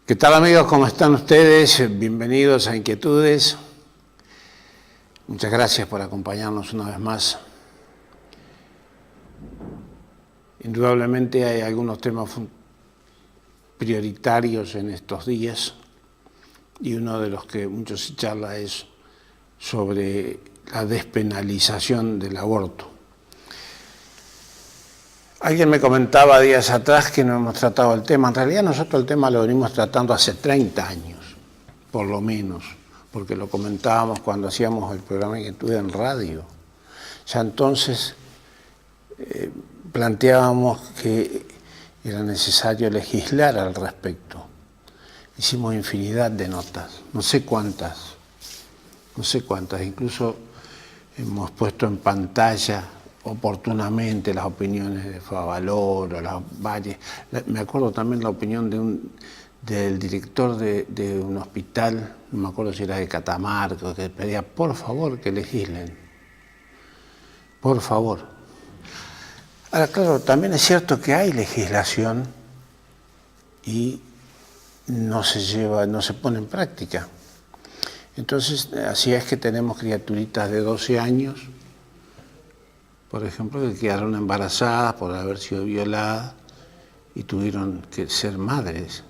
¿Qué tal, amigos? ¿Cómo están ustedes? Bienvenidos a Inquietudes. Muchas gracias por acompañarnos una vez más. Indudablemente hay algunos temas prioritarios en estos días y uno de los que mucho se charla es sobre la despenalización del aborto. Alguien me comentaba días atrás que no hemos tratado el tema. En realidad nosotros el tema lo venimos tratando hace 30 años, por lo menos, porque lo comentábamos cuando hacíamos el programa Inquietud en radio. Ya entonces planteábamos que era necesario legislar al respecto. Hicimos infinidad de notas, no sé cuántas, incluso hemos puesto en pantalla oportunamente las opiniones de Favaloro, las Valles. Me acuerdo también la opinión del director de un hospital, no me acuerdo si era de Catamarca, que pedía por favor que legislen, por favor. Ahora, claro, también es cierto que hay legislación y no se pone en práctica. Entonces, así es que tenemos criaturitas de 12 años, por ejemplo, que quedaron embarazadas por haber sido violadas y tuvieron que ser madres.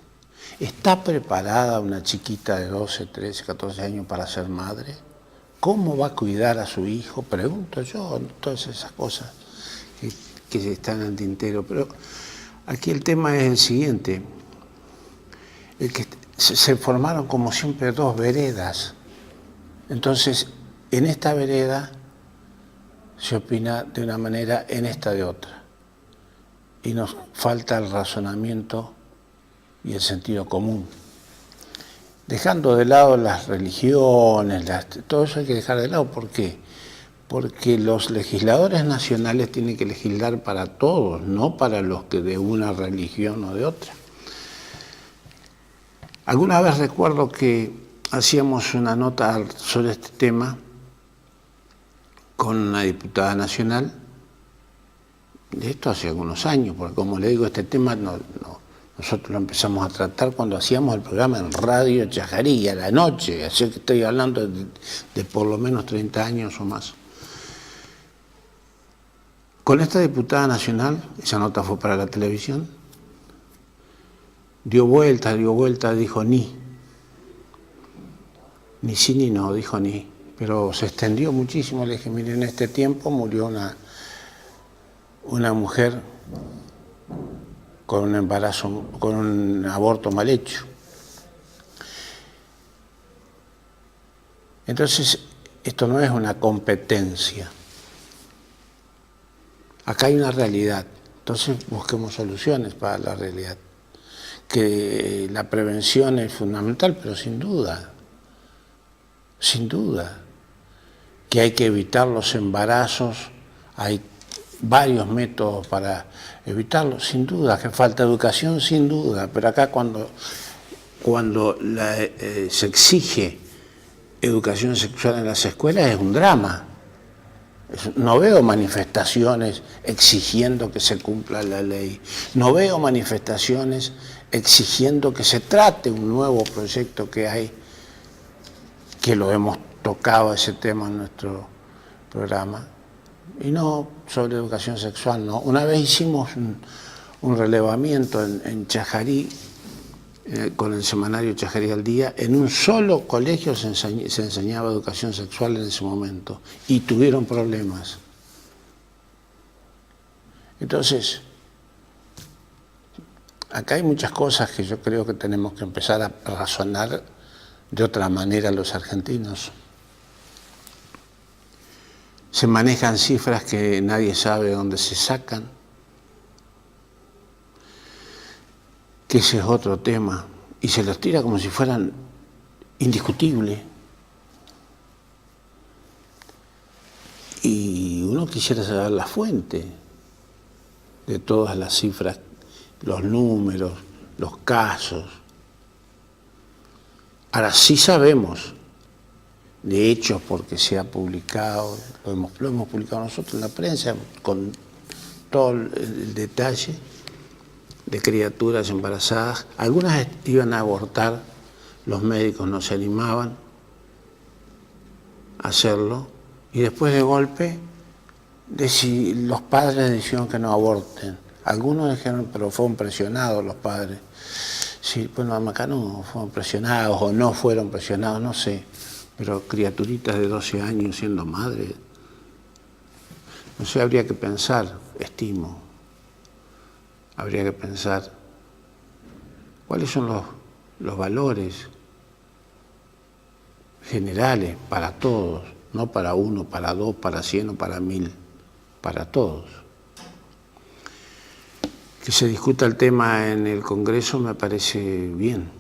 ¿Está preparada una chiquita de 12, 13, 14 años para ser madre? ¿Cómo va a cuidar a su hijo? Pregunto yo, todas esas cosas que están en el tintero. Pero aquí el tema es el siguiente. Se formaron como siempre dos veredas. Entonces, en esta vereda se opina de una manera, en esta de otra. Y nos falta el razonamiento y el sentido común. Dejando de lado las religiones, todo eso hay que dejar de lado. ¿Por qué? Porque los legisladores nacionales tienen que legislar para todos, no para los que de una religión o de otra. Alguna vez recuerdo que hacíamos una nota sobre este tema con una diputada nacional, de esto hace algunos años, porque como le digo, este tema nosotros lo empezamos a tratar cuando hacíamos el programa en Radio Chajarí, a la noche, así que estoy hablando de por lo menos 30 años o más. Con esta diputada nacional, esa nota fue para la televisión, dio vuelta, dijo ni sí ni no, dijo ni. Pero se extendió muchísimo. Le dije, mire, en este tiempo murió una mujer con un embarazo, con un aborto mal hecho. Entonces, esto no es una competencia. Acá hay una realidad. Entonces, busquemos soluciones para la realidad. Que la prevención es fundamental, pero sin duda, que hay que evitar los embarazos, hay varios métodos para evitarlos, sin duda, que falta educación, sin duda, pero acá cuando se exige educación sexual en las escuelas es un drama. No veo manifestaciones exigiendo que se cumpla la ley, no veo manifestaciones exigiendo que se trate un nuevo proyecto que hay, que lo hemos tocado ese tema en nuestro programa, y no sobre educación sexual, no. Una vez hicimos un relevamiento en Chajarí, con el semanario Chajarí al Día, en un solo colegio se enseñaba educación sexual en ese momento, y tuvieron problemas. Entonces, acá hay muchas cosas que yo creo que tenemos que empezar a razonar de otra manera los argentinos. Se manejan cifras que nadie sabe dónde se sacan, que ese es otro tema, y se los tira como si fueran indiscutibles. Y uno quisiera saber la fuente de todas las cifras, los números, los casos. Ahora sí sabemos, de hecho, porque se ha publicado, lo hemos publicado nosotros en la prensa con todo el detalle, de criaturas embarazadas. Algunas iban a abortar, los médicos no se animaban a hacerlo, y después de golpe los padres dijeron que no aborten. Algunos dijeron, pero fueron presionados los padres. Sí, bueno, acá no fueron presionados o no fueron presionados, no sé. Pero criaturitas de 12 años siendo madres, no sé, habría que pensar, estimo, habría que pensar cuáles son los valores generales para todos, no para uno, para dos, para 100 o para 1000, para todos. Que se discuta el tema en el Congreso me parece bien.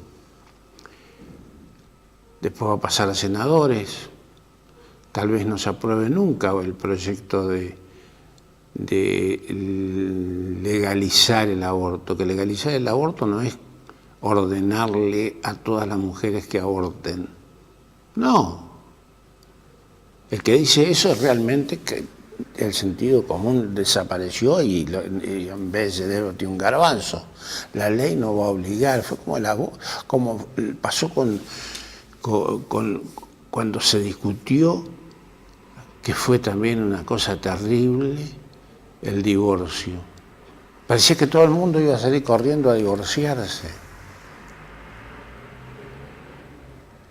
Después va a pasar a senadores, tal vez no se apruebe nunca el proyecto de legalizar el aborto, que legalizar el aborto no es ordenarle a todas las mujeres que aborten. No. El que dice eso es realmente que el sentido común desapareció y en vez de dedo tiene un garbanzo. La ley no va a obligar, fue como pasó cuando se discutió, que fue también una cosa terrible, el divorcio. Parecía que todo el mundo iba a salir corriendo a divorciarse.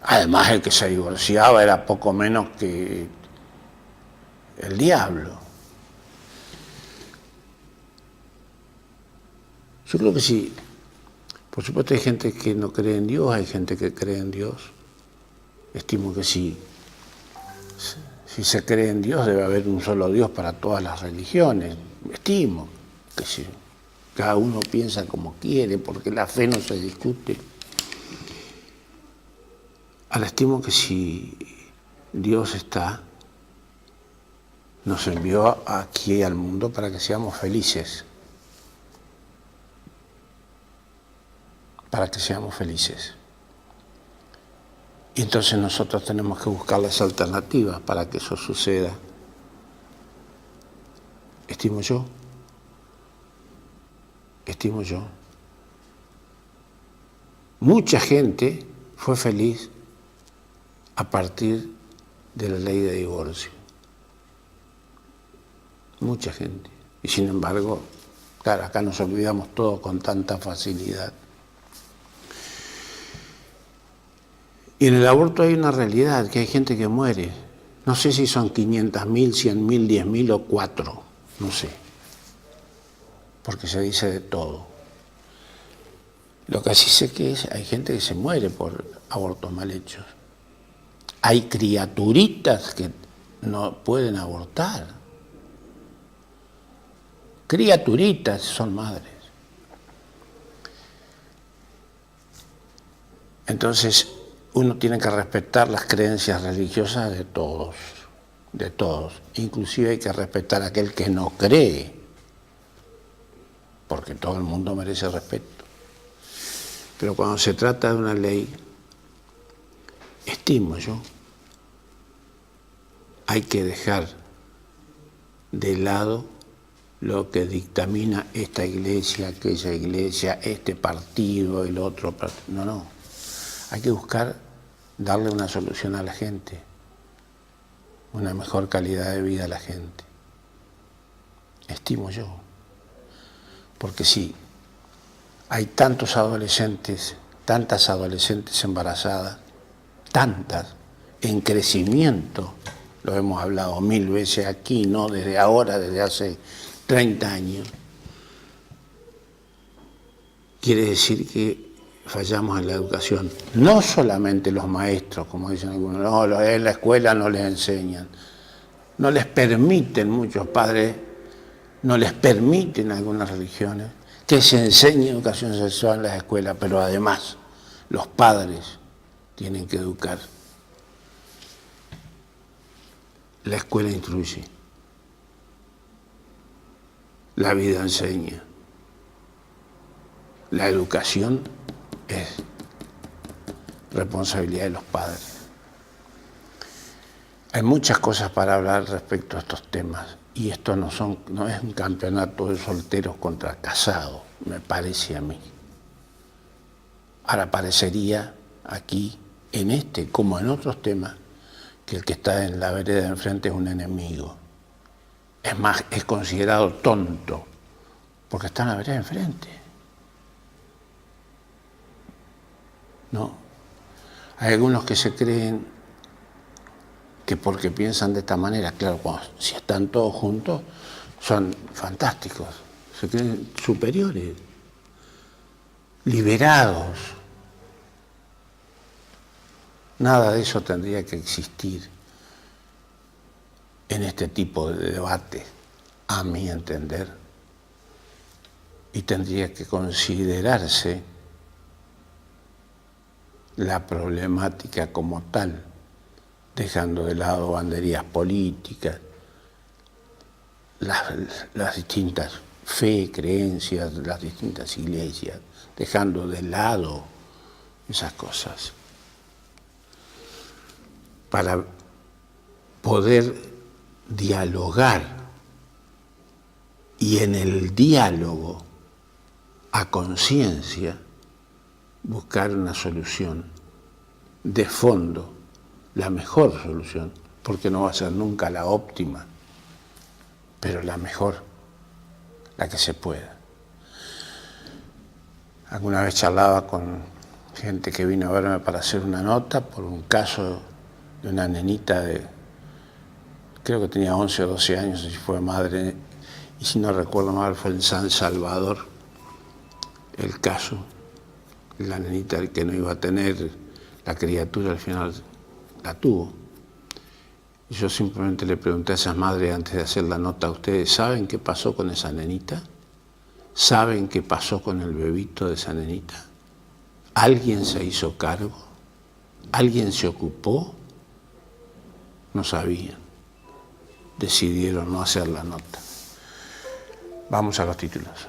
Además, el que se divorciaba era poco menos que el diablo. Yo creo que sí. Por supuesto hay gente que no cree en Dios, hay gente que cree en Dios. Estimo que sí. Si se cree en Dios, debe haber un solo Dios para todas las religiones. Estimo que sí. Cada uno piensa como quiere, porque la fe no se discute. Ahora estimo que si Dios está, nos envió aquí al mundo para que seamos felices. Para que seamos felices. Y entonces nosotros tenemos que buscar las alternativas para que eso suceda. Estimo yo. Mucha gente fue feliz a partir de la ley de divorcio. Mucha gente. Y sin embargo, claro, acá nos olvidamos todo con tanta facilidad. Y en el aborto hay una realidad, que hay gente que muere. No sé si son 500.000, 100.000, 10.000 o 4, no sé. Porque se dice de todo. Lo que sí sé que hay gente que se muere por abortos mal hechos. Hay criaturitas que no pueden abortar. Criaturitas son madres. Entonces, uno tiene que respetar las creencias religiosas de todos, Inclusive hay que respetar a aquel que no cree, porque todo el mundo merece respeto. Pero cuando se trata de una ley, estimo yo, hay que dejar de lado lo que dictamina esta iglesia, aquella iglesia, este partido, el otro partido. No. Hay que buscar darle una solución a la gente, una mejor calidad de vida a la gente. Estimo yo. Porque sí, hay tantos adolescentes, tantas adolescentes embarazadas, tantas, en crecimiento, lo hemos hablado 1000 veces aquí, no desde ahora, desde hace 30 años. Quiere decir que fallamos en la educación. No solamente los maestros, como dicen algunos, no, en la escuela no les enseñan. No les permiten, muchos padres, no les permiten algunas religiones que se enseñe educación sexual en las escuelas, pero además los padres tienen que educar. La escuela instruye. La vida enseña. La educación es responsabilidad de los padres. Hay muchas cosas para hablar respecto a estos temas Y esto no es un campeonato de solteros contra casados, me parece a mí. Ahora parecería aquí, en este como en otros temas, que el que está en la vereda de enfrente es un enemigo. Es más, es considerado tonto, porque está en la vereda de enfrente. No. Hay algunos que se creen que porque piensan de esta manera, claro, si están todos juntos, son fantásticos, se creen superiores, liberados. Nada de eso tendría que existir en este tipo de debate, a mi entender, y tendría que considerarse la problemática como tal, dejando de lado banderías políticas, las distintas fe, creencias, las distintas iglesias, dejando de lado esas cosas, para poder dialogar y en el diálogo a conciencia buscar una solución de fondo, la mejor solución, porque no va a ser nunca la óptima, pero la mejor, la que se pueda. Alguna vez charlaba con gente que vino a verme para hacer una nota por un caso de una nenita de, creo que tenía 11 o 12 años, y fue madre, y si no recuerdo mal fue en San Salvador el caso, la nenita que no iba a tener, la criatura al final la tuvo. Y yo simplemente le pregunté a esas madres antes de hacer la nota: ¿ustedes saben qué pasó con esa nenita? ¿Saben qué pasó con el bebito de esa nenita? ¿Alguien se hizo cargo? ¿Alguien se ocupó? No sabían. Decidieron no hacer la nota. Vamos a los títulos.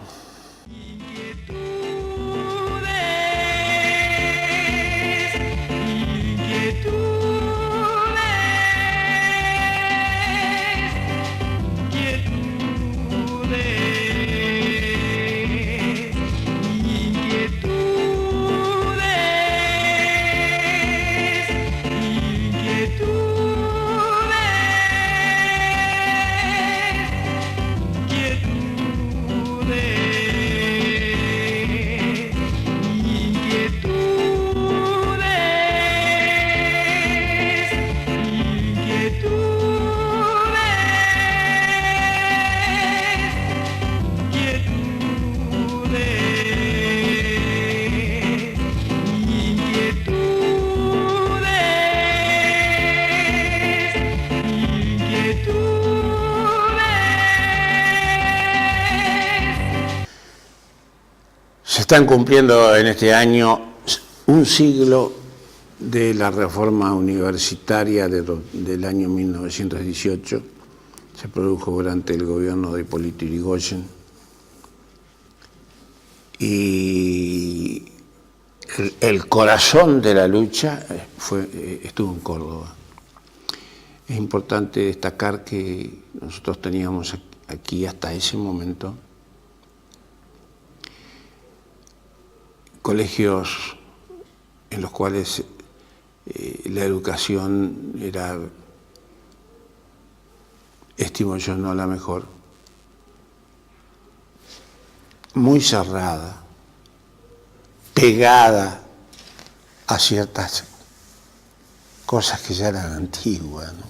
Están cumpliendo en este año un siglo de la reforma universitaria del año 1918. Se produjo durante el gobierno de Hipólito Yrigoyen. Y el corazón de la lucha estuvo en Córdoba. Es importante destacar que nosotros teníamos aquí hasta ese momento colegios en los cuales la educación era, estimo yo, no la mejor, muy cerrada, pegada a ciertas cosas que ya eran antiguas, ¿no?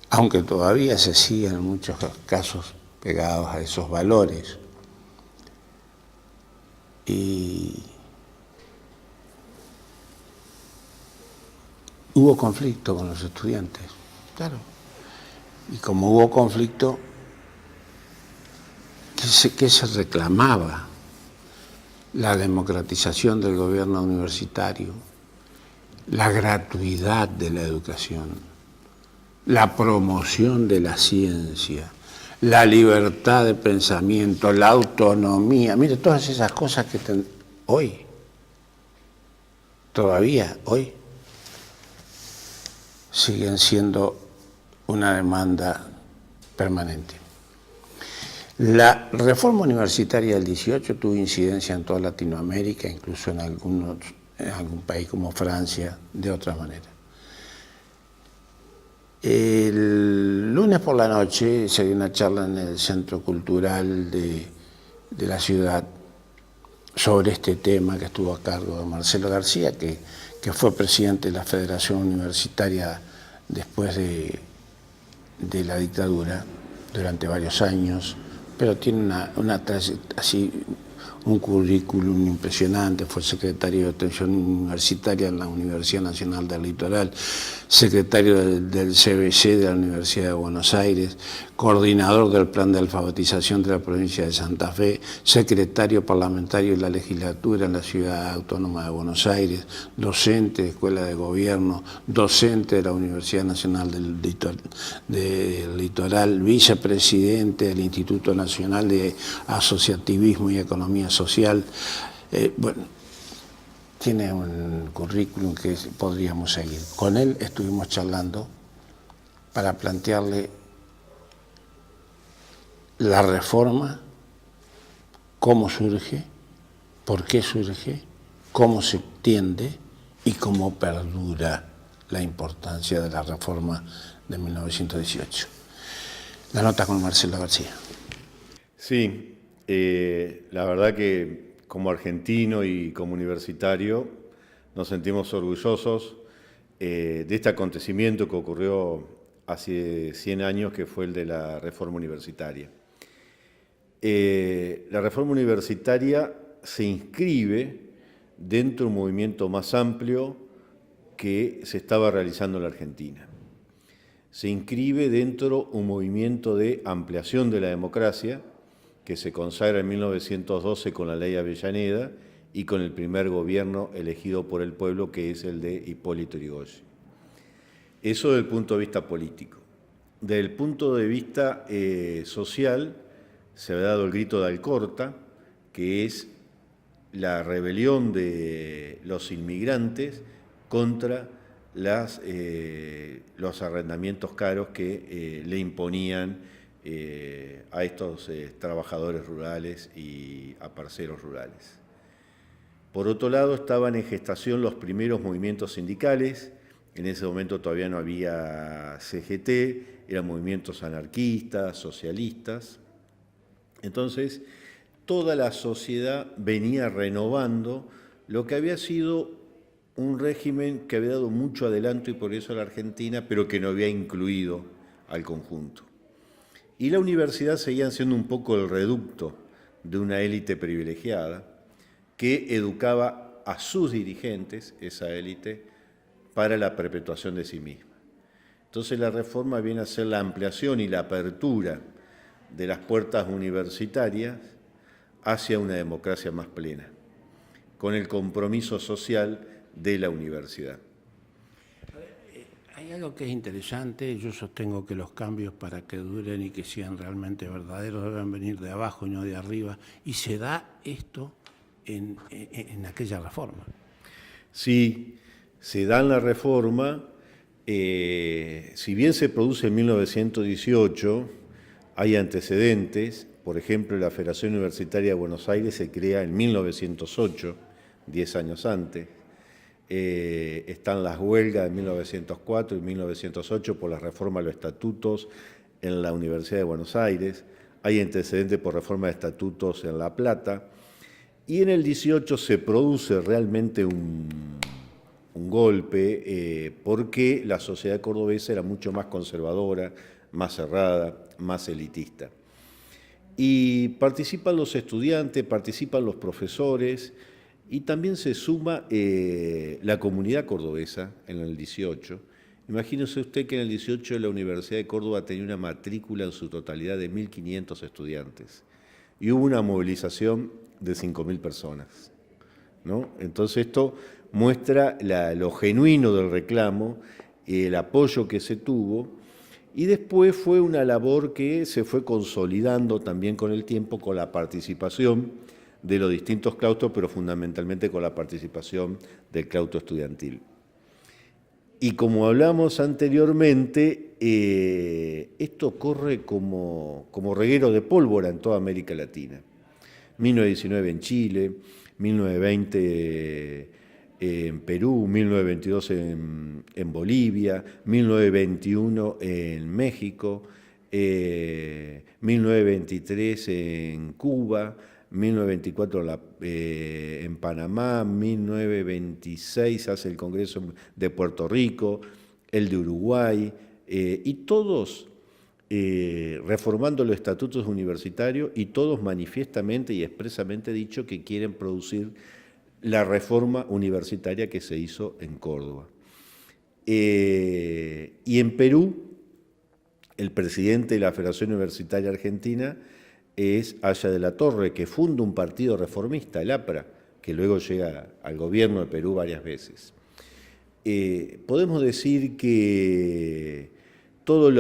Aunque todavía se siguen en muchos casos pegados a esos valores. Y hubo conflicto con los estudiantes, claro. Y como hubo conflicto, ¿qué se reclamaba? La democratización del gobierno universitario, la gratuidad de la educación, la promoción de la ciencia, la libertad de pensamiento, la autonomía. Mire, todas esas cosas que hoy, todavía hoy, siguen siendo una demanda permanente. La reforma universitaria del 18 tuvo incidencia en toda Latinoamérica, incluso en algún país como Francia, de otra manera. El lunes por la noche se dio una charla en el Centro Cultural de la ciudad sobre este tema, que estuvo a cargo de Marcelo García, que fue presidente de la Federación Universitaria después de la dictadura durante varios años, pero tiene un currículum impresionante. Fue secretario de Atención Universitaria en la Universidad Nacional del Litoral, secretario del CBC de la Universidad de Buenos Aires, coordinador del Plan de Alfabetización de la provincia de Santa Fe, secretario parlamentario de la legislatura en la Ciudad Autónoma de Buenos Aires, docente de Escuela de Gobierno, docente de la Universidad Nacional del Litoral, vicepresidente del Instituto Nacional de Asociativismo y Economía Social. Bueno, tiene un currículum que podríamos seguir. Con él estuvimos charlando para plantearle la reforma, cómo surge, por qué surge, cómo se entiende y cómo perdura la importancia de la reforma de 1918. La nota con Marcelo García. Sí, la verdad que como argentino y como universitario nos sentimos orgullosos de este acontecimiento que ocurrió hace 100 años, que fue el de la reforma universitaria. La reforma universitaria se inscribe dentro de un movimiento más amplio que se estaba realizando en la Argentina. Se inscribe dentro de un movimiento de ampliación de la democracia que se consagra en 1912 con la Ley Avellaneda y con el primer gobierno elegido por el pueblo, que es el de Hipólito Yrigoyen. Eso desde el punto de vista político. Desde el punto de vista social, se había dado el grito de Alcorta, que es la rebelión de los inmigrantes contra los arrendamientos caros que le imponían a estos trabajadores rurales y a parceros rurales. Por otro lado, estaban en gestación los primeros movimientos sindicales. En ese momento todavía no había CGT, eran movimientos anarquistas, socialistas. Entonces, toda la sociedad venía renovando lo que había sido un régimen que había dado mucho adelanto y por eso a la Argentina, pero que no había incluido al conjunto. Y la universidad seguía siendo un poco el reducto de una élite privilegiada que educaba a sus dirigentes, esa élite, para la perpetuación de sí misma. Entonces la reforma viene a ser la ampliación y la apertura de las puertas universitarias hacia una democracia más plena, con el compromiso social de la universidad. Hay algo que es interesante. Yo sostengo que los cambios, para que duren y que sean realmente verdaderos, deben venir de abajo y no de arriba, y se da esto en aquella reforma. Sí, se da en la reforma. Si bien se produce en 1918, hay antecedentes. Por ejemplo, la Federación Universitaria de Buenos Aires se crea en 1908, 10 años antes. Están las huelgas de 1904 y 1908 por la reforma de los estatutos en la Universidad de Buenos Aires. Hay antecedentes por reforma de estatutos en La Plata. Y en el 18 se produce realmente un golpe porque la sociedad cordobesa era mucho más conservadora, más cerrada, más elitista. Y participan los estudiantes, participan los profesores y también se suma la comunidad cordobesa en el 18. Imagínese usted que en el 18 la Universidad de Córdoba tenía una matrícula en su totalidad de 1.500 estudiantes y hubo una movilización de 5.000 personas, ¿no? Entonces esto muestra lo genuino del reclamo, el apoyo que se tuvo, y después fue una labor que se fue consolidando también con el tiempo, con la participación de los distintos claustros, pero fundamentalmente con la participación del claustro estudiantil. Y como hablamos anteriormente, esto corre como reguero de pólvora en toda América Latina. 1919 en Chile, 1920 en Perú, 1922 en Bolivia, 1921 en México, 1923 en Cuba, 1924 en Panamá, 1926 hace el Congreso de Puerto Rico, el de Uruguay, y todos reformando los estatutos universitarios y todos manifiestamente y expresamente dicho que quieren producir la reforma universitaria que se hizo en Córdoba. Y en Perú, el presidente de la Federación Universitaria Argentina es Aya de la Torre, que funda un partido reformista, el APRA, que luego llega al gobierno de Perú varias veces. Podemos decir que todos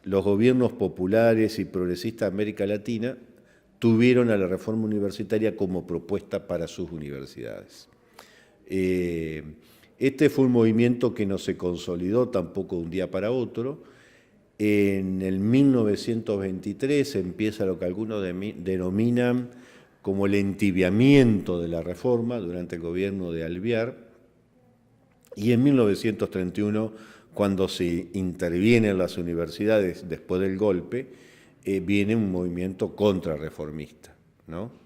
los gobiernos populares y progresistas de América Latina tuvieron a la reforma universitaria como propuesta para sus universidades. Este fue un movimiento que no se consolidó tampoco de un día para otro. En el 1923 empieza lo que algunos denominan como el entibiamiento de la reforma durante el gobierno de Alvear, y en 1931, cuando se intervienen las universidades después del golpe, viene un movimiento contrarreformista, ¿no?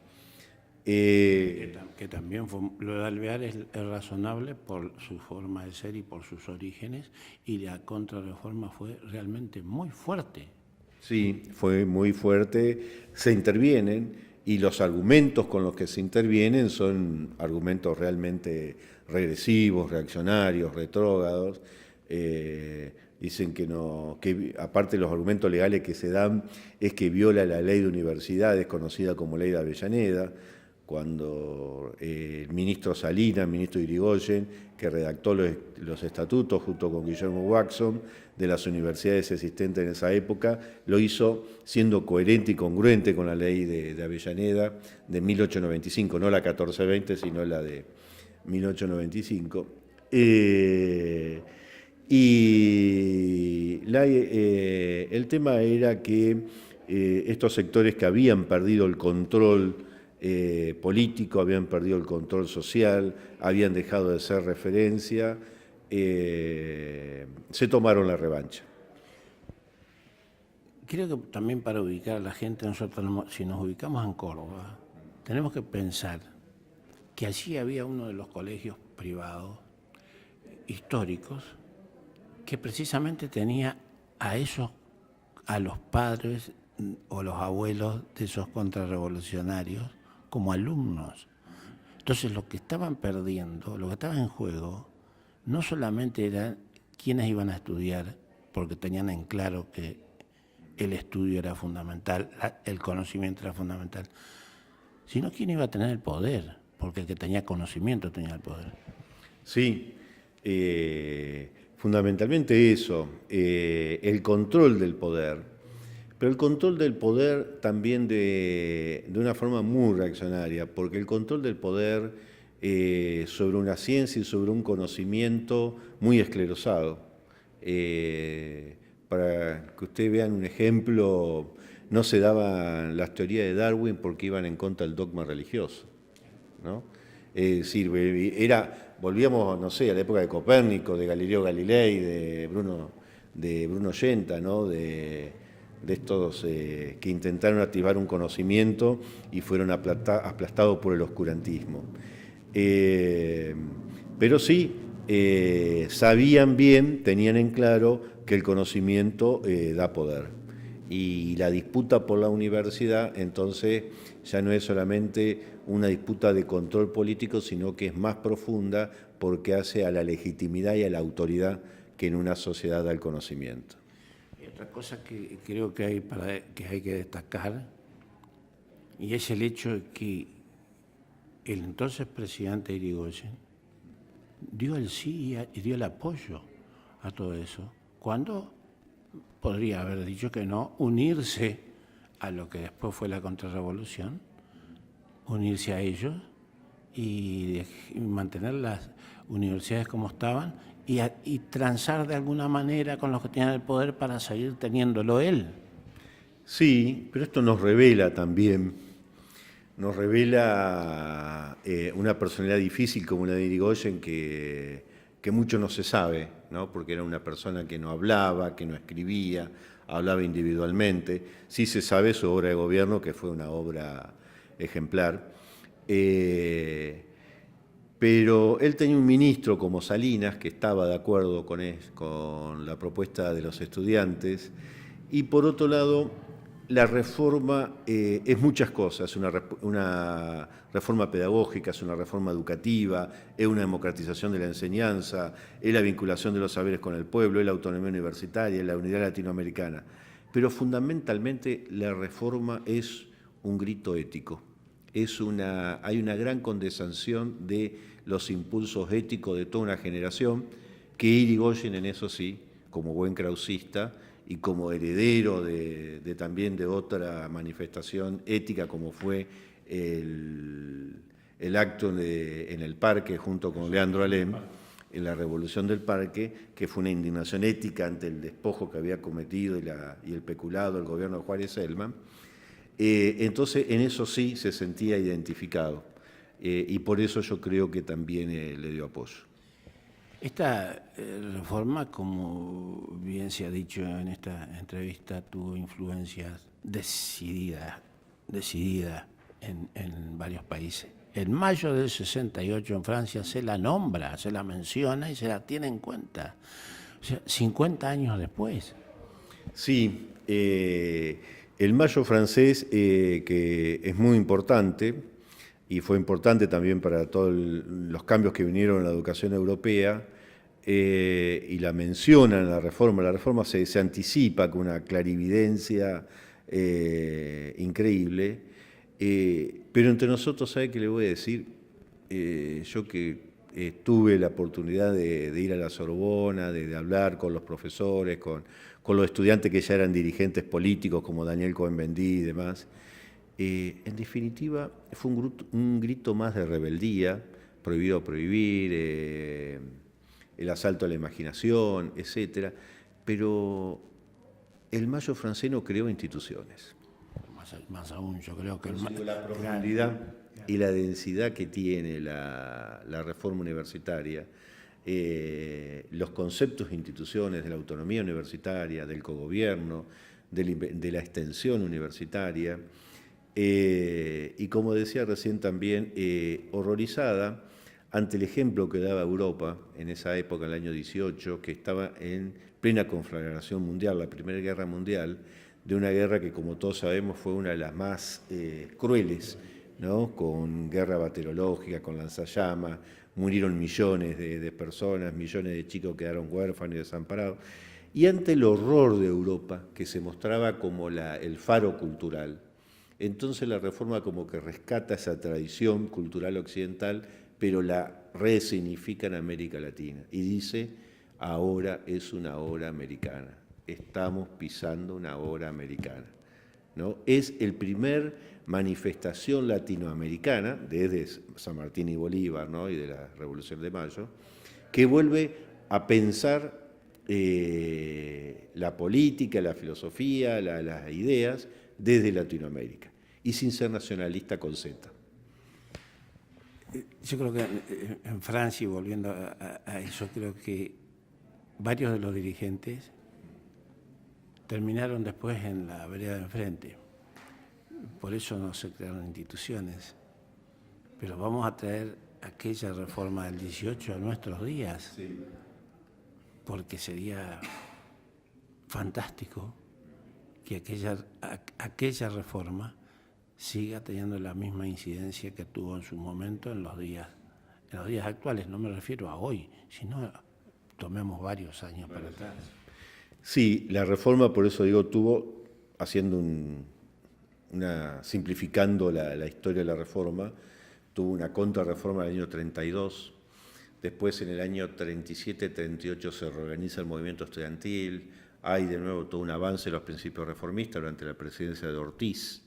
Que también fue, lo de Alvear es razonable por su forma de ser y por sus orígenes, y la contrarreforma fue realmente muy fuerte. Sí, fue muy fuerte, se intervienen, y los argumentos con los que se intervienen son argumentos realmente regresivos, reaccionarios, retrógrados. Dicen que no, que aparte de los argumentos legales que se dan, es que viola la ley de universidades, conocida como ley de Avellaneda, cuando el ministro Salinas, el ministro Irigoyen, que redactó los estatutos junto con Guillermo Waxson de las universidades existentes en esa época, lo hizo siendo coherente y congruente con la ley de Avellaneda de 1895, no la 1420, sino la de 1895. El tema era que estos sectores que habían perdido el control político, habían perdido el control social, habían dejado de ser referencia, se tomaron la revancha. Creo que también para ubicar a la gente, nosotros si nos ubicamos en Córdoba, tenemos que pensar que allí había uno de los colegios privados históricos que precisamente tenía a los padres o los abuelos de esos contrarrevolucionarios como alumnos. Entonces lo que estaban perdiendo, lo que estaba en juego, no solamente eran quienes iban a estudiar, porque tenían en claro que el estudio era fundamental, el conocimiento era fundamental, sino quién iba a tener el poder, porque el que tenía conocimiento tenía el poder. Sí, fundamentalmente eso, el control del poder. Pero el control del poder también de una forma muy reaccionaria, porque el control del poder sobre una ciencia y sobre un conocimiento muy esclerosado. Para que ustedes vean un ejemplo, no se daban las teorías de Darwin porque iban en contra del dogma religioso, ¿no? Es decir, volvíamos, no sé, a la época de Copérnico, de Galileo Galilei, de Bruno Yenta, ¿no? De estos que intentaron activar un conocimiento y fueron aplastados por el oscurantismo. Pero sí, sabían bien, tenían en claro que el conocimiento da poder. Y la disputa por la universidad, entonces, ya no es solamente una disputa de control político, sino que es más profunda porque hace a la legitimidad y a la autoridad que en una sociedad da el conocimiento. Otra cosa que creo que hay que destacar, y es el hecho de que el entonces presidente Irigoyen dio el sí y dio el apoyo a todo eso, cuando podría haber dicho que no, unirse a lo que después fue la contrarrevolución, unirse a ellos y mantener las universidades como estaban y transar de alguna manera con los que tienen el poder para seguir teniéndolo él. Sí, pero esto nos revela también, nos revela una personalidad difícil como la de Irigoyen que mucho no se sabe, ¿no? Porque era una persona que no hablaba, que no escribía, hablaba individualmente. Sí se sabe su obra de gobierno, que fue una obra ejemplar. Pero él tenía un ministro como Salinas que estaba de acuerdo con la propuesta de los estudiantes, y por otro lado, la reforma es muchas cosas, una reforma pedagógica, es una reforma educativa, es una democratización de la enseñanza, es la vinculación de los saberes con el pueblo, es la autonomía universitaria, es la unidad latinoamericana. Pero fundamentalmente la reforma es un grito ético. Hay una gran condensación de los impulsos éticos de toda una generación, que Irigoyen en eso sí, como buen krausista y como heredero también de otra manifestación ética como fue el acto en el parque junto con Leandro Alem, en la Revolución del Parque, que fue una indignación ética ante el despojo que había cometido y el peculado del gobierno de Juárez Celman. Entonces, en eso sí se sentía identificado, y por eso yo creo que también le dio apoyo. Esta reforma, como bien se ha dicho en esta entrevista, tuvo influencias decididas en varios países. En mayo del 68 en Francia se la nombra, se la menciona y se la tiene en cuenta. O sea, 50 años después. Sí, el mayo francés, que es muy importante, y fue importante también para todos los cambios que vinieron en la educación europea, y la menciona en la reforma. La reforma se anticipa con una clarividencia increíble, pero entre nosotros, ¿sabe qué le voy a decir? Yo que tuve la oportunidad de ir a la Sorbona, de hablar con los profesores, con los estudiantes que ya eran dirigentes políticos como Daniel Cohen-Bendit y demás. En definitiva, fue un grito más de rebeldía, prohibido prohibir, el asalto a la imaginación, etc. Pero el mayo francés no creó instituciones. Más aún, yo creo que la profundidad y la densidad que tiene la reforma universitaria, los conceptos de instituciones, de la autonomía universitaria, del cogobierno, de la extensión universitaria, y como decía recién también, horrorizada ante el ejemplo que daba Europa en esa época, en el año 18, que estaba en plena conflagración mundial, la Primera Guerra Mundial, de una guerra que, como todos sabemos, fue una de las más crueles, ¿no? Con guerra bacteriológica, con lanzallamas, murieron millones de personas, millones de chicos quedaron huérfanos y desamparados. Y ante el horror de Europa, que se mostraba como el faro cultural, entonces la reforma como que rescata esa tradición cultural occidental, pero la resignifica en América Latina y dice, ahora es una obra americana, estamos pisando una obra americana, ¿no? Es el primer manifestación latinoamericana, desde San Martín y Bolívar, ¿no? Y de la Revolución de Mayo, que vuelve a pensar la política, la filosofía, las ideas desde Latinoamérica, y sin ser nacionalista con Z. Yo creo que en Francia, y volviendo a eso, creo que varios de los dirigentes terminaron después en la vereda de enfrente. Por eso no se crearon instituciones. Pero vamos a traer aquella reforma del 18 a nuestros días, sí, porque sería fantástico que aquella reforma siga teniendo la misma incidencia que tuvo en su momento en los días actuales. No me refiero a hoy, sino tomemos varios años para atrás. Sí, la reforma, por eso digo, tuvo, haciendo simplificando la historia de la reforma, tuvo una contrarreforma en el año 32, después en el año 37-38 se reorganiza el movimiento estudiantil, hay de nuevo todo un avance en los principios reformistas durante la presidencia de Ortiz,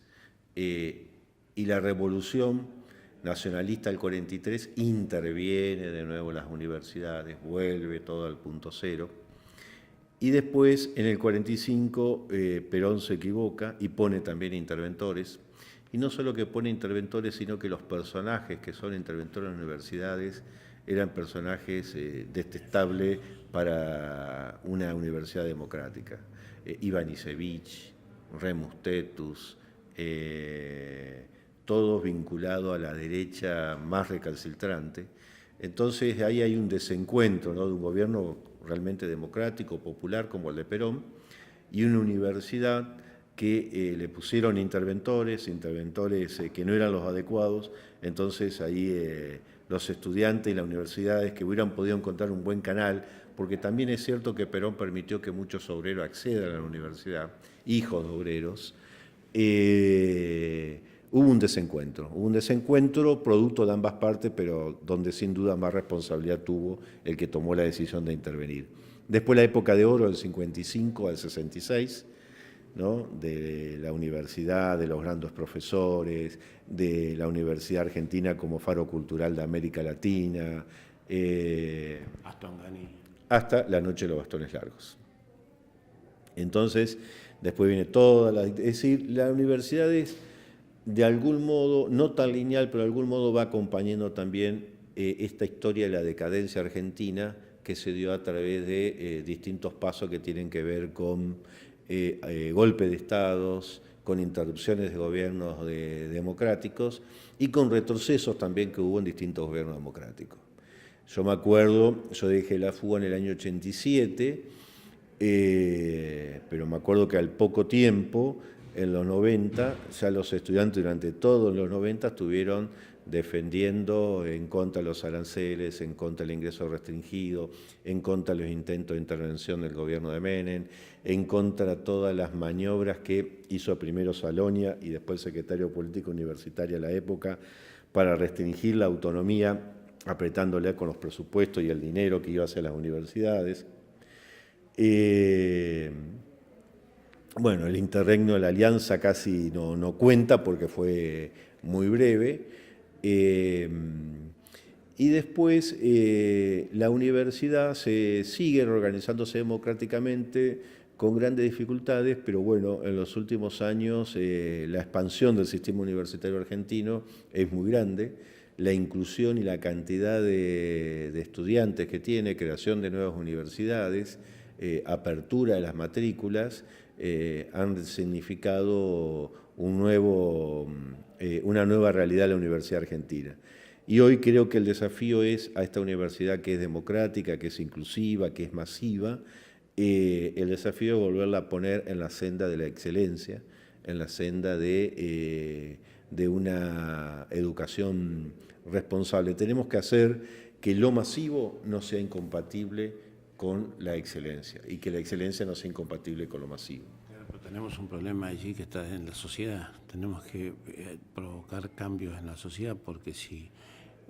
y la revolución nacionalista del 43 interviene de nuevo las universidades, vuelve todo al punto cero. Y después, en el 45, Perón se equivoca y pone también interventores. Y no solo que pone interventores, sino que los personajes que son interventores en las universidades eran personajes detestables para una universidad democrática. Iván Isevich, Remus Tetus, todos vinculados a la derecha más recalcitrante. Entonces ahí hay un desencuentro, ¿no?, de un gobierno realmente democrático, popular como el de Perón, y una universidad que le pusieron interventores que no eran los adecuados. Entonces ahí los estudiantes y las universidades que hubieran podido encontrar un buen canal, porque también es cierto que Perón permitió que muchos obreros accedan a la universidad, hijos de obreros. Hubo un desencuentro producto de ambas partes, pero donde sin duda más responsabilidad tuvo el que tomó la decisión de intervenir. Después la época de oro, del 55 al 66, ¿no?, de la universidad, de los grandes profesores, de la Universidad Argentina como faro cultural de América Latina, hasta la noche de los bastones largos. Entonces, después viene es decir, la universidad es, de algún modo, no tan lineal, pero de algún modo va acompañando también esta historia de la decadencia argentina que se dio a través de distintos pasos que tienen que ver con golpe de estados, con interrupciones de gobiernos democráticos y con retrocesos también que hubo en distintos gobiernos democráticos. Yo me acuerdo, yo dejé la fuga en el año 87, pero me acuerdo que al poco tiempo, en los 90, ya los estudiantes durante todos los 90 estuvieron defendiendo en contra de los aranceles, en contra del ingreso restringido, en contra de los intentos de intervención del gobierno de Menem, en contra de todas las maniobras que hizo primero Salonia y después el secretario político universitario de la época para restringir la autonomía, apretándole con los presupuestos y el dinero que iba hacia las universidades. Bueno, el interregno de la alianza casi no cuenta porque fue muy breve. Y después la universidad se sigue reorganizándose democráticamente con grandes dificultades, pero bueno, en los últimos años la expansión del sistema universitario argentino es muy grande. La inclusión y la cantidad de estudiantes que tiene, creación de nuevas universidades, apertura de las matrículas, han significado una nueva realidad de la Universidad Argentina. Y hoy creo que el desafío es a esta universidad que es democrática, que es inclusiva, que es masiva, el desafío es volverla a poner en la senda de la excelencia, en la senda de una educación responsable. Tenemos que hacer que lo masivo no sea incompatible con la excelencia y que la excelencia no sea incompatible con lo masivo. Pero tenemos un problema allí que está en la sociedad. Tenemos que provocar cambios en la sociedad, porque si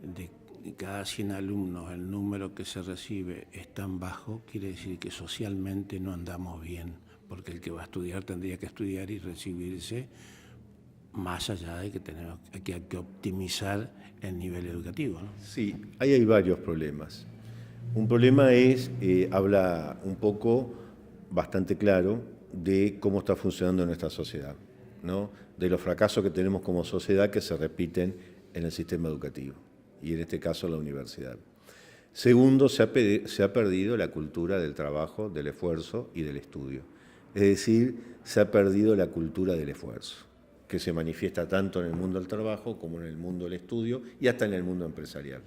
de cada 100 alumnos el número que se recibe es tan bajo, quiere decir que socialmente no andamos bien, porque el que va a estudiar tendría que estudiar y recibirse, más allá de que tenemos que optimizar el nivel educativo, ¿no? Sí, ahí hay varios problemas. Un problema es, habla un poco, bastante claro, de cómo está funcionando nuestra sociedad, ¿no?, de los fracasos que tenemos como sociedad que se repiten en el sistema educativo, y en este caso la universidad. Segundo, se ha perdido la cultura del trabajo, del esfuerzo y del estudio. Es decir, se ha perdido la cultura del esfuerzo, que se manifiesta tanto en el mundo del trabajo como en el mundo del estudio y hasta en el mundo empresarial.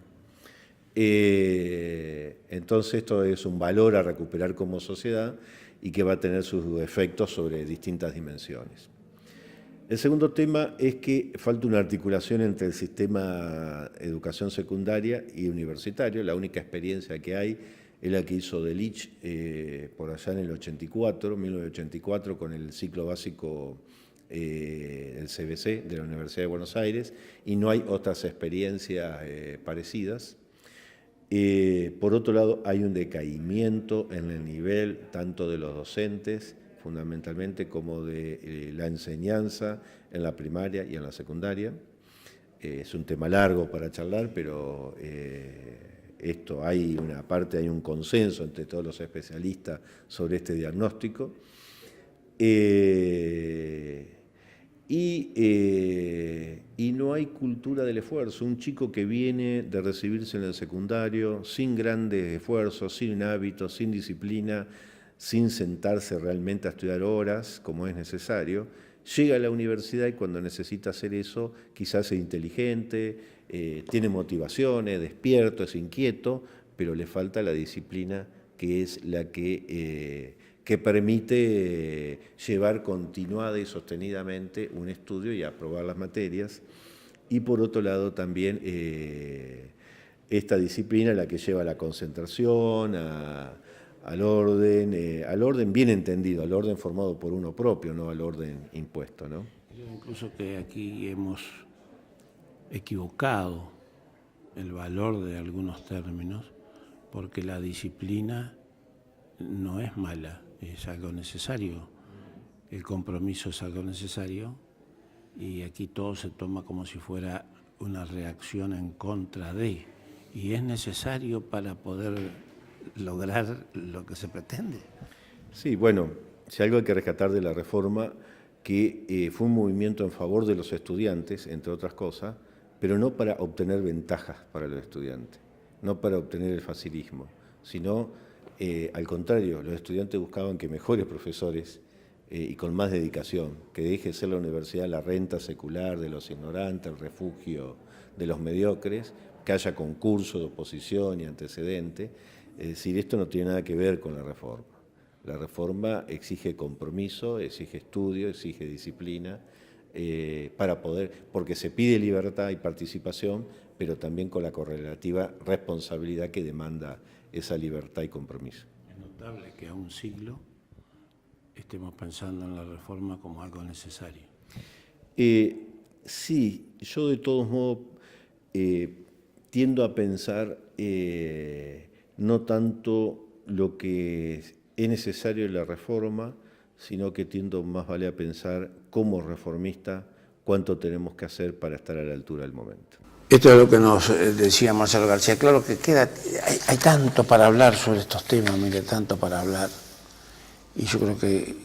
Entonces esto es un valor a recuperar como sociedad y que va a tener sus efectos sobre distintas dimensiones. El segundo tema es que falta una articulación entre el sistema de educación secundaria y universitario. La única experiencia que hay es la que hizo Delitzsch por allá en el 1984, con el ciclo básico del CBC, de la Universidad de Buenos Aires, y no hay otras experiencias parecidas. Por otro lado, hay un decaimiento en el nivel tanto de los docentes, fundamentalmente, como de la enseñanza en la primaria y en la secundaria. Es un tema largo para charlar, pero hay un consenso entre todos los especialistas sobre este diagnóstico. Y no hay cultura del esfuerzo. Un chico que viene de recibirse en el secundario sin grandes esfuerzos, sin hábitos, sin disciplina, sin sentarse realmente a estudiar horas como es necesario, llega a la universidad y cuando necesita hacer eso quizás es inteligente, tiene motivaciones, despierto, es inquieto, pero le falta la disciplina que es la que permite llevar continuada y sostenidamente un estudio y aprobar las materias. Y por otro lado también esta disciplina la que lleva a la concentración, al orden bien entendido, al orden formado por uno propio, no al orden impuesto, ¿no? Creo incluso que aquí hemos equivocado el valor de algunos términos, porque la disciplina no es mala, es algo necesario. El compromiso es algo necesario y aquí todo se toma como si fuera una reacción en contra de, y es necesario para poder lograr lo que se pretende. Sí, bueno, si algo hay que rescatar de la reforma, que fue un movimiento en favor de los estudiantes, entre otras cosas, pero no para obtener ventajas para los estudiantes, no para obtener el facilismo, sino al contrario, los estudiantes buscaban que mejores profesores y con más dedicación, que deje de ser la universidad la renta secular de los ignorantes, el refugio de los mediocres, que haya concurso de oposición y antecedente. Es decir, esto no tiene nada que ver con la reforma. La reforma exige compromiso, exige estudio, exige disciplina, para poder, porque se pide libertad y participación, pero también con la correlativa responsabilidad que demanda esa libertad y compromiso. Es notable que a un siglo estemos pensando en la reforma como algo necesario. Sí, yo de todos modos tiendo a pensar no tanto lo que es necesario en la reforma, sino que tiendo más vale a pensar como reformista cuánto tenemos que hacer para estar a la altura del momento. Esto es lo que nos decía Marcelo García. Claro que hay tanto para hablar sobre estos temas, mire, tanto para hablar. Y yo creo que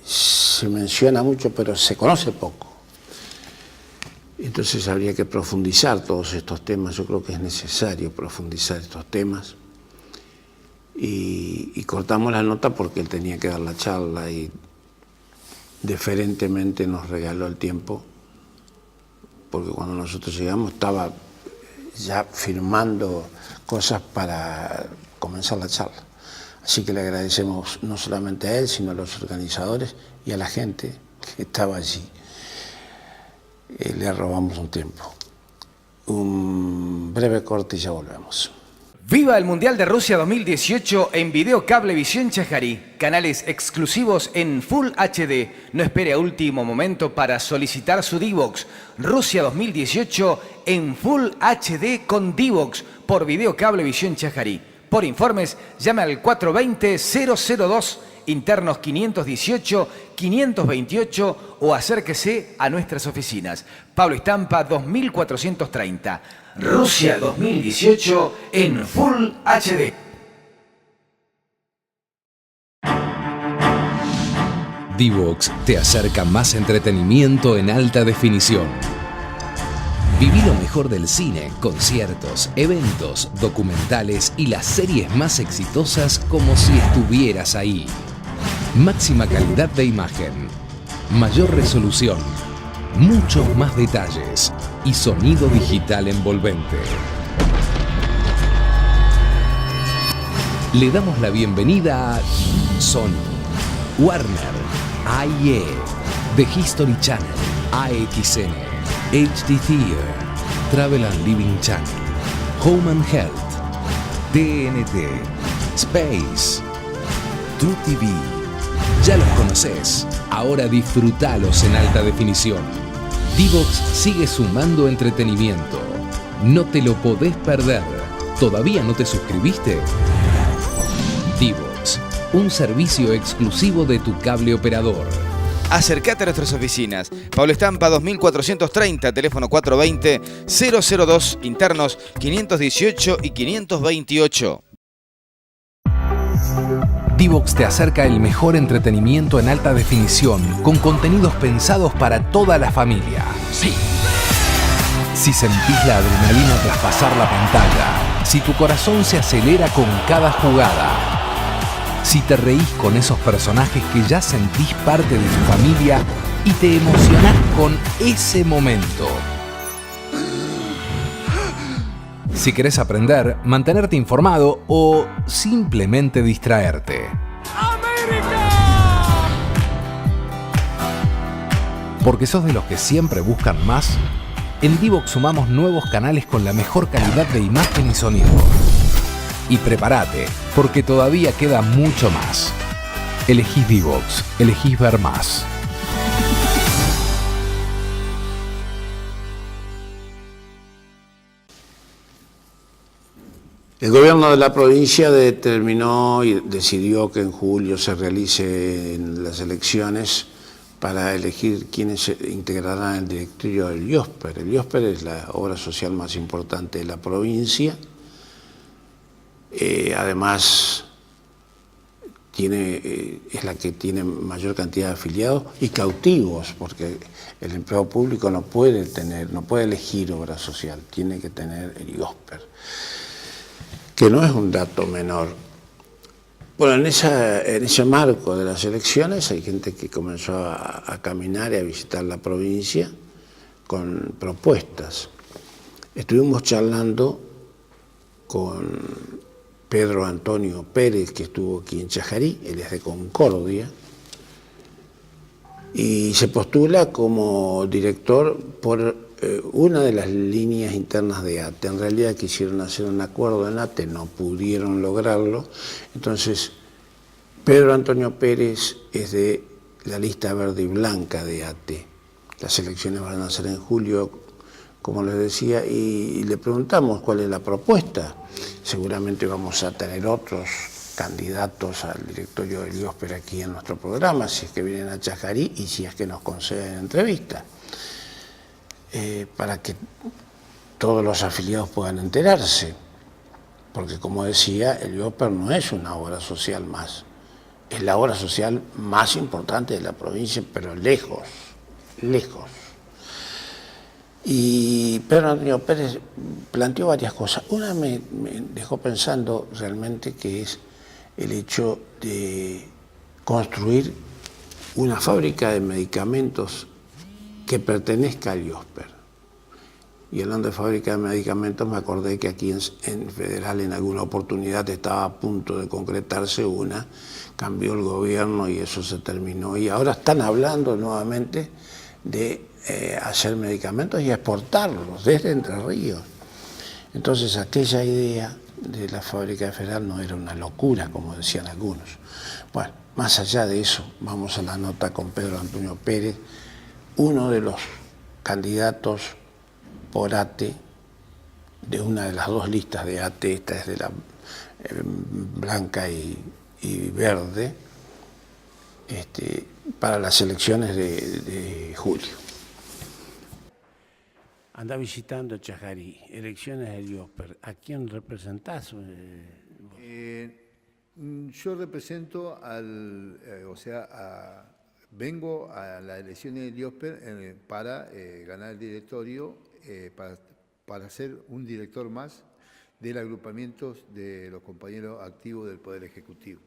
se menciona mucho, pero se conoce poco. Entonces habría que profundizar todos estos temas. Yo creo que es necesario profundizar estos temas. Y cortamos la nota porque él tenía que dar la charla y deferentemente nos regaló el tiempo, porque cuando nosotros llegamos estaba ya firmando cosas para comenzar la charla. Así que le agradecemos no solamente a él, sino a los organizadores y a la gente que estaba allí. Le robamos un tiempo. Un breve corte y ya volvemos. ¡Viva el Mundial de Rusia 2018 en Video Cablevisión Chajarí! Canales exclusivos en Full HD. No espere a último momento para solicitar su Divox. Rusia 2018 en Full HD con Divox por Video Cablevisión Chajarí. Por informes, llame al 420-002, internos 518, 528 o acérquese a nuestras oficinas. Pablo Estampa 2430. Rusia 2018 en Full HD. Divox te acerca más entretenimiento en alta definición. Viví lo mejor del cine, conciertos, eventos, documentales y las series más exitosas como si estuvieras ahí. Máxima calidad de imagen, mayor resolución, muchos más detalles y sonido digital envolvente. Le damos la bienvenida a Sony, Warner, AIE, The History Channel, AXN, HD Theater, Travel and Living Channel, Home and Health, TNT, Space, True TV. Ya los conoces, ahora disfrútalos en alta definición. Divox sigue sumando entretenimiento. No te lo podés perder. ¿Todavía no te suscribiste? Divox, un servicio exclusivo de tu cable operador. acércate a nuestras oficinas. Pablo Estampa 2430, teléfono 420-002, internos 518 y 528. Divox te acerca el mejor entretenimiento en alta definición, con contenidos pensados para toda la familia. Sí. Si sentís la adrenalina tras pasar la pantalla, si tu corazón se acelera con cada jugada, si te reís con esos personajes que ya sentís parte de tu familia y te emocionás con ese momento. Si querés aprender, mantenerte informado o simplemente distraerte. ¡América! Porque sos de los que siempre buscan más, en Divox sumamos nuevos canales con la mejor calidad de imagen y sonido. Y prepárate, porque todavía queda mucho más. Elegís Divox, elegís ver más. El gobierno de la provincia determinó y decidió que en julio se realicen las elecciones para elegir quiénes integrarán el directorio del IOSPER. El IOSPER es la obra social más importante de la provincia. Además, es la que tiene mayor cantidad de afiliados y cautivos, porque el empleado público no puede elegir obra social, tiene que tener el IOSPER, que no es un dato menor. Bueno, en ese marco de las elecciones hay gente que comenzó a caminar y a visitar la provincia con propuestas. Estuvimos charlando con Pedro Antonio Pérez, que estuvo aquí en Chajarí, él es de Concordia, y se postula como director por una de las líneas internas de ATE. En realidad quisieron hacer un acuerdo en ATE, no pudieron lograrlo. Entonces, Pedro Antonio Pérez es de la lista verde y blanca de ATE. Las elecciones van a ser en julio, como les decía, y le preguntamos cuál es la propuesta. Seguramente vamos a tener otros candidatos al directorio del IOSPER aquí en nuestro programa, si es que vienen a Chajarí y si es que nos conceden entrevista. Para que todos los afiliados puedan enterarse, porque como decía, el IOSPER no es una obra social más, es la obra social más importante de la provincia, pero lejos, lejos. Y Pedro Antonio Pérez planteó varias cosas. Una me dejó pensando realmente, que es el hecho de construir una fábrica de medicamentos que pertenezca al IOSPER. Y hablando de fábrica de medicamentos, me acordé que aquí en Federal en alguna oportunidad estaba a punto de concretarse una, cambió el gobierno y eso se terminó. Y ahora están hablando nuevamente de hacer medicamentos y exportarlos desde Entre Ríos. Entonces aquella idea de la fábrica de Federal no era una locura, como decían algunos. Bueno, más allá de eso, vamos a la nota con Pedro Antonio Pérez, uno de los candidatos por ATE, de una de las dos listas de ATE, esta es de la blanca y verde, para las elecciones de julio. Anda visitando Chajarí, elecciones del IOSPER. ¿A quién representás? Yo represento vengo a las elecciones del IOSPER para ganar el directorio, para ser un director más del agrupamiento de los compañeros activos del Poder Ejecutivo.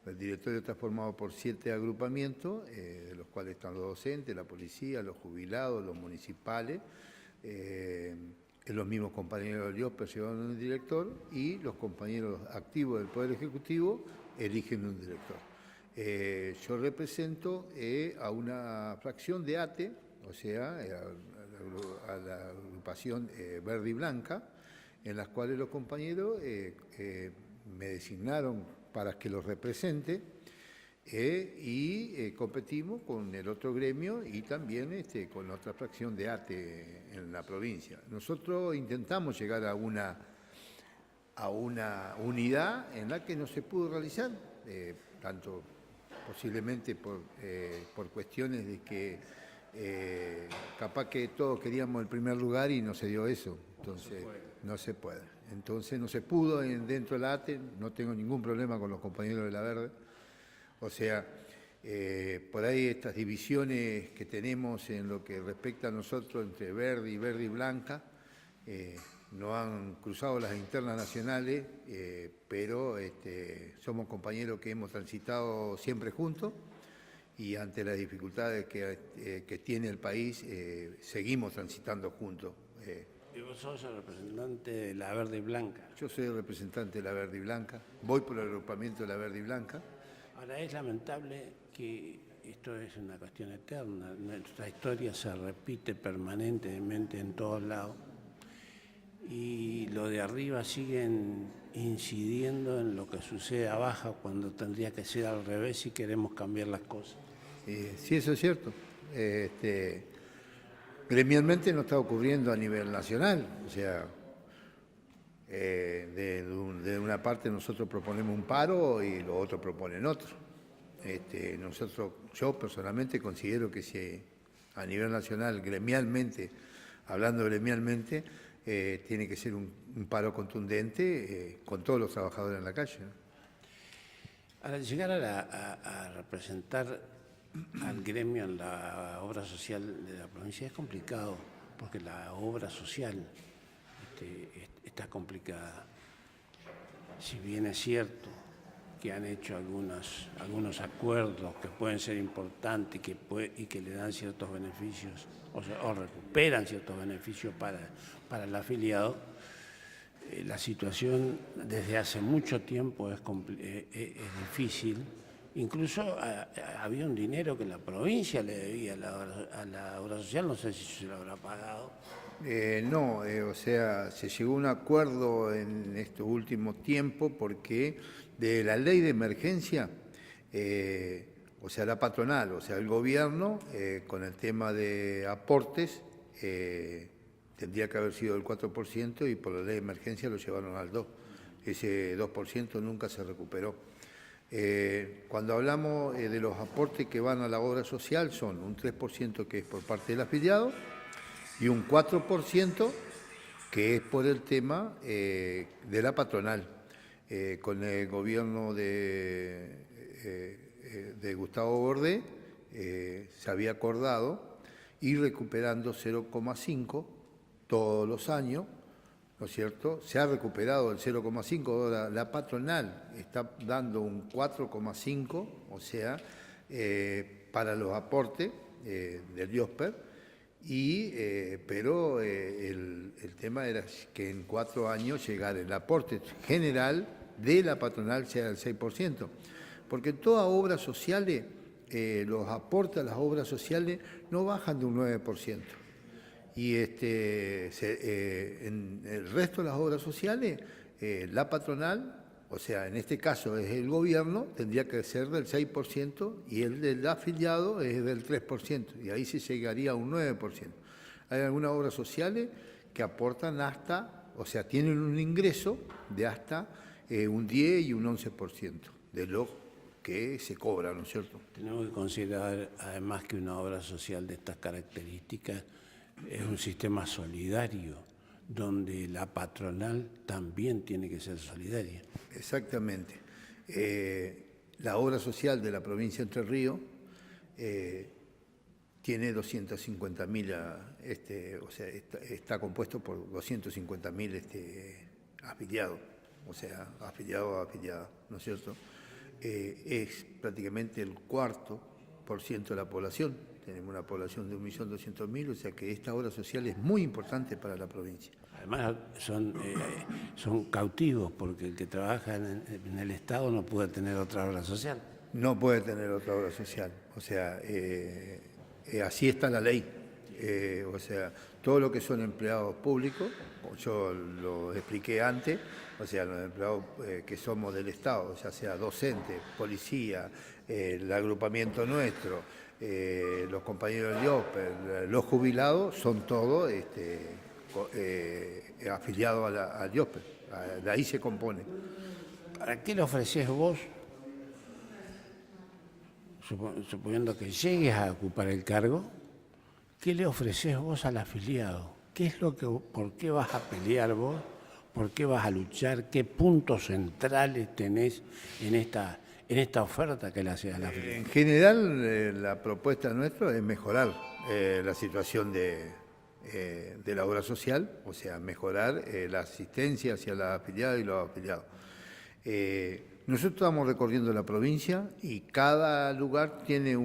El directorio está formado por 7 agrupamientos, de los cuales están los docentes, la policía, los jubilados, los municipales, los mismos compañeros del IOSPER llevan un director y los compañeros activos del Poder Ejecutivo eligen un director. Yo represento a una fracción de ATE, o sea, a la agrupación verde y blanca, en las cuales los compañeros me designaron para que los represente y competimos con el otro gremio y también con otra fracción de ATE en la provincia. Nosotros intentamos llegar a una unidad en la que no se pudo realizar, tanto posiblemente por cuestiones de que capaz que todos queríamos el primer lugar y no se dio eso, entonces no se puede. Entonces no se pudo dentro de la ATE, no tengo ningún problema con los compañeros de la Verde, o sea, por ahí estas divisiones que tenemos en lo que respecta a nosotros entre verde y blanca, no han cruzado las internas nacionales, pero somos compañeros que hemos transitado siempre juntos y ante las dificultades que tiene el país, seguimos transitando juntos. ¿Y vos sos el representante de la Verde y Blanca? Yo soy el representante de la Verde y Blanca, voy por el agrupamiento de la Verde y Blanca. Ahora, es lamentable que esto es una cuestión eterna, nuestra historia se repite permanentemente en todos lados y lo de arriba siguen incidiendo en lo que sucede abajo cuando tendría que ser al revés si queremos cambiar las cosas. Sí, eso es cierto. Gremialmente no está ocurriendo a nivel nacional, o sea, de una parte nosotros proponemos un paro y los otros proponen otro. Yo personalmente considero que si a nivel nacional, gremialmente, hablando gremialmente, tiene que ser un paro contundente con todos los trabajadores en la calle, ¿no? Al llegar a representar al gremio en la obra social de la provincia es complicado, porque la obra social está complicada. Si bien es cierto que han hecho algunos acuerdos que pueden ser importantes y que le dan ciertos beneficios o recuperan ciertos beneficios para el afiliado, la situación desde hace mucho tiempo es difícil. Incluso había un dinero que la provincia le debía a la obra social, no sé si se lo habrá pagado. No, o sea, se llegó a un acuerdo en estos últimos tiempos porque de la ley de emergencia, o sea, la patronal, o sea, el gobierno, con el tema de aportes, tendría que haber sido el 4% y por la ley de emergencia lo llevaron al 2%. Ese 2% nunca se recuperó. Cuando hablamos de los aportes que van a la obra social, son un 3% que es por parte del afiliado y un 4% que es por el tema de la patronal. Con el gobierno de Gustavo Bordé se había acordado ir recuperando 0,5 todos los años, ¿no es cierto? Se ha recuperado el 0,5, ahora la patronal está dando un 4,5, o sea, para los aportes del IOSPER, pero el tema era que en 4 años llegara el aporte general de la patronal sea del 6%, porque en todas obras sociales, los aportes a las obras sociales no bajan de un 9%. Y en el resto de las obras sociales, la patronal, o sea, en este caso es el gobierno, tendría que ser del 6% y el del afiliado es del 3%, y ahí se llegaría a un 9%. Hay algunas obras sociales que aportan hasta, o sea, tienen un ingreso de hasta un 10 y un 11% de lo que se cobra, ¿no es cierto? Tenemos que considerar, además, que una obra social de estas características es un sistema solidario, donde la patronal también tiene que ser solidaria. Exactamente. La obra social de la provincia de Entre Ríos tiene 250.000, o sea, está compuesto por 250.000 afiliados, o sea, afiliados, ¿no es cierto? Es prácticamente el 4% de la población. Tenemos una población de 1.200.000, o sea que esta obra social es muy importante para la provincia. Además son cautivos, porque el que trabaja en el Estado no puede tener otra obra social. No puede tener otra obra social, o sea, así está la ley. O sea, todo lo que son empleados públicos, yo lo expliqué antes, o sea, los empleados que somos del Estado, ya sea docente, policía, el agrupamiento nuestro, los compañeros del IOSPER, los jubilados, son todos afiliados al IOSPER, de ahí se compone. ¿Para qué le ofrecés vos suponiendo que llegues a ocupar el cargo, ¿qué le ofreces vos al afiliado? ¿Qué es lo que, por qué vas a pelear vos? ¿Por qué vas a luchar? ¿Qué puntos centrales tenés en esta oferta que le haces al afiliado? En general, la propuesta nuestra es mejorar la situación de la obra social, o sea, mejorar la asistencia hacia la afiliada y los afiliados. Nosotros estamos recorriendo la provincia y cada lugar tiene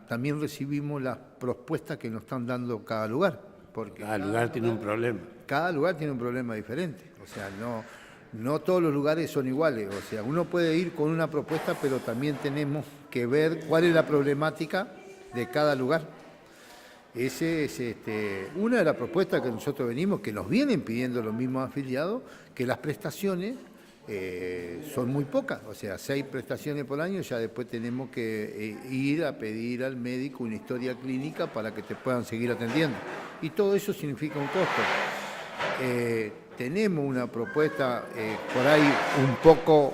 también recibimos las propuestas que nos están dando cada lugar. Porque cada lugar tiene un problema. Cada lugar tiene un problema diferente, o sea, no todos los lugares son iguales, o sea, uno puede ir con una propuesta, pero también tenemos que ver cuál es la problemática de cada lugar. Ese es una de las propuestas que nosotros venimos, que nos vienen pidiendo los mismos afiliados, que las prestaciones son muy pocas, o sea, 6 prestaciones por año, ya después tenemos que ir a pedir al médico una historia clínica para que te puedan seguir atendiendo. Y todo eso significa un costo. Tenemos una propuesta por ahí un poco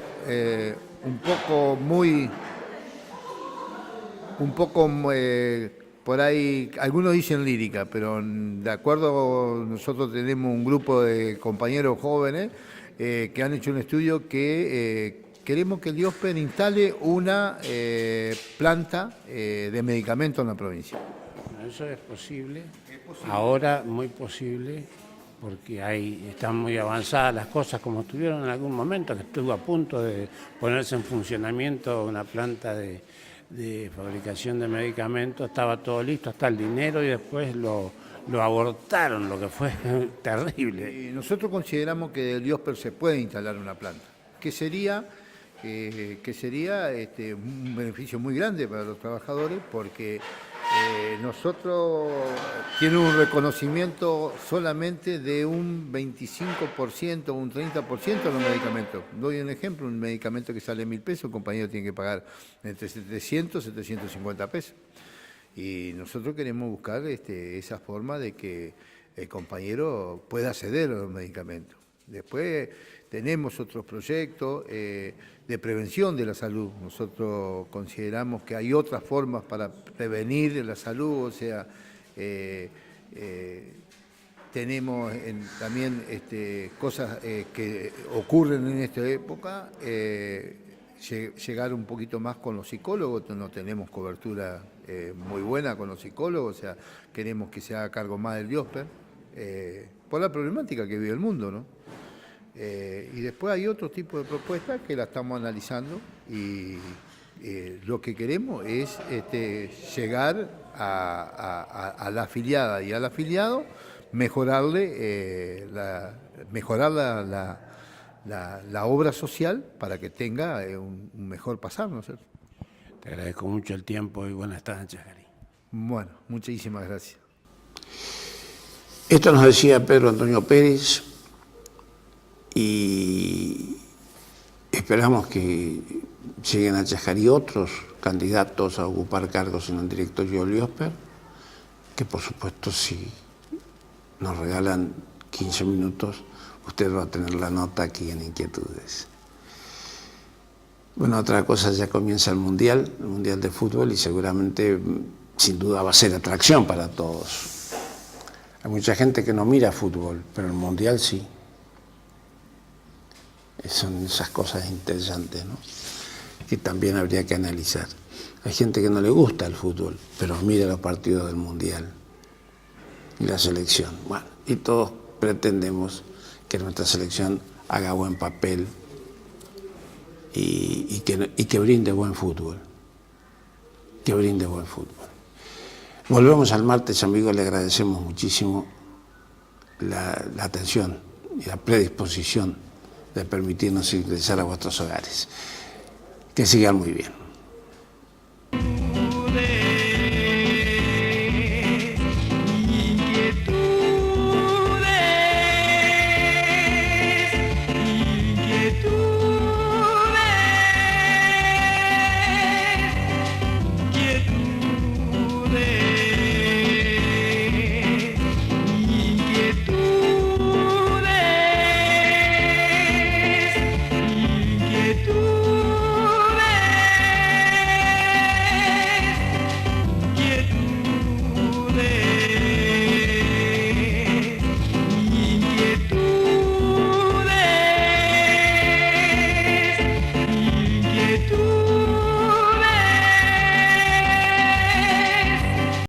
por ahí, algunos dicen lírica, pero de acuerdo, nosotros tenemos un grupo de compañeros jóvenes que han hecho un estudio que queremos que el IOSPER instale una planta de medicamentos en la provincia. Bueno, eso es posible. Ahora muy posible, porque están muy avanzadas las cosas, como estuvieron en algún momento, que estuvo a punto de ponerse en funcionamiento una planta de fabricación de medicamentos, estaba todo listo, hasta el dinero, y después lo abortaron, lo que fue terrible. Nosotros consideramos que del IOSPER se puede instalar una planta, que sería un beneficio muy grande para los trabajadores, porque nosotros tiene un reconocimiento solamente de un 25%, un 30% de los medicamentos. Doy un ejemplo, un medicamento que sale 1.000 pesos, el compañero tiene que pagar entre 700 y 750 pesos. Y nosotros queremos buscar esa forma de que el compañero pueda acceder a los medicamentos. Después tenemos otros proyectos de prevención de la salud. Nosotros consideramos que hay otras formas para prevenir la salud, o sea, tenemos también cosas que ocurren en esta época, llegar un poquito más con los psicólogos. No tenemos cobertura muy buena con los psicólogos, o sea, queremos que se haga cargo más del IOSPER, por la problemática que vive el mundo, ¿no? Y después hay otro tipo de propuestas que la estamos analizando, y lo que queremos es llegar a la afiliada y al afiliado, mejorarle la obra social para que tenga un mejor pasar, ¿no es cierto? Te agradezco mucho el tiempo y buenas tardes, Chajari. Bueno, muchísimas gracias. Esto nos decía Pedro Antonio Pérez, y esperamos que lleguen a Chajari otros candidatos a ocupar cargos en el directorio del IOSPER, que por supuesto, si nos regalan 15 minutos, usted va a tener la nota aquí en Inquietudes. Bueno, otra cosa, ya comienza el Mundial de Fútbol, y seguramente, sin duda, va a ser atracción para todos. Hay mucha gente que no mira fútbol, pero el Mundial sí. Son esas cosas interesantes, ¿no?, que también habría que analizar. Hay gente que no le gusta el fútbol, pero mira los partidos del Mundial y la selección. Bueno, y todos pretendemos que nuestra selección haga buen papel y que brinde buen fútbol. Que brinde buen fútbol. Volvemos al martes, amigos. Le agradecemos muchísimo la atención y la predisposición de permitirnos ingresar a vuestros hogares. Que sigan muy bien.